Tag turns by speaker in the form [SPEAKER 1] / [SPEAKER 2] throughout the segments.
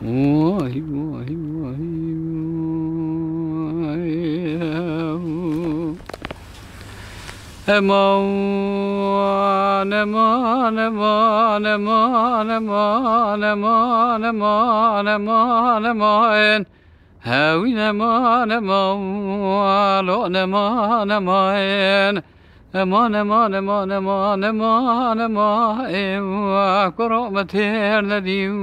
[SPEAKER 1] واهي واهي واهي امان امان امان امان امان امان امان امان امان هاوين امان امان لون امان امان امان امان امان امان امان امان كرامتير نديم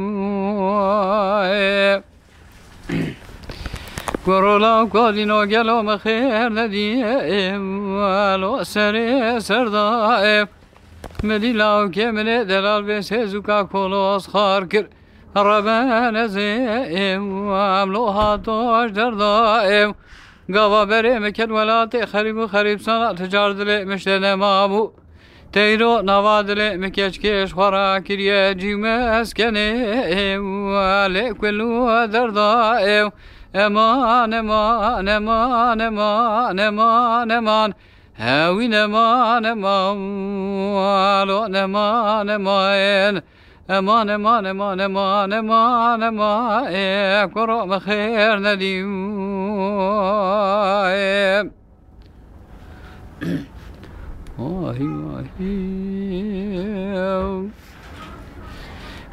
[SPEAKER 1] كرولا كودينو جلو مخير نديم لو سري سردائم مديلاو كمل دلال بسيزوكا كولوس خاركر ربنا زيم واملو هاتوش دردائم قوا بريم كد ولاتي خريب خريب سنة تجارد لي مشتنا مامو تيرو نواد لي مكيش خورا كريا جيمس كنيم ولي كلو دردائم امان امان امان امان امان امان هاوين امان امان ولون امان امان امان امان امان امان امان امان كرم خير نديم واهي واهي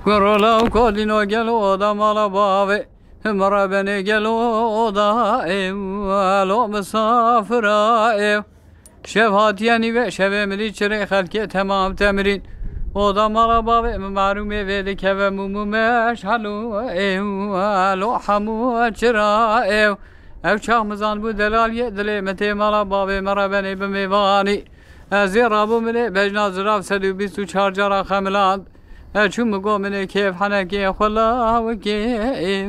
[SPEAKER 1] كرولا كودينو جلو دمال بابي مرابني جلو دائم ولو مسافرائم شفات يعني ve şevemli çire halke tamam temrin o da maraba ve marume ve keve mumu meşhalu lo hamu çira ev çağımızan bu delal yedle mete maraba ve marabeni be mevani azirabu mele bejna ziraf sedu bisu çarcara hamlan çum gomene kef hanake khula ve ke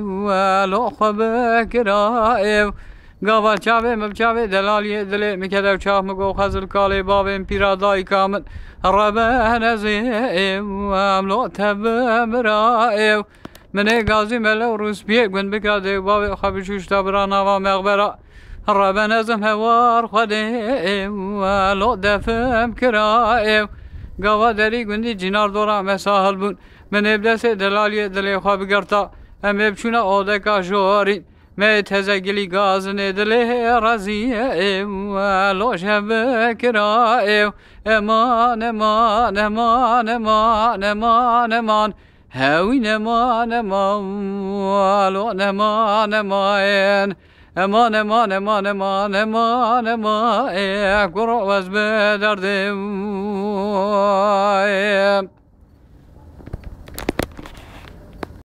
[SPEAKER 1] lo khabakra Gava çave mevçave delaliye dile mikedev çah mego hazır kale babem pirada ikamet Rabbe nezim amlo tebem raev Mene gazi mele rusbiye gün bikadev babi habişuş tabrana ve meğbera Rabbe nezim hevar khadev lo defem kiraev Gava deri gündi cinar dora mesahal bun Mene ebdese delaliye dile khabigarta em ebçuna odeka jorin ما تزگلی گاز ندله رزیم لوش بکرائم امان امان امان امان امان امان هاوین امان امان لون امان امان امان امان امان امان امان امان کرو از بدردم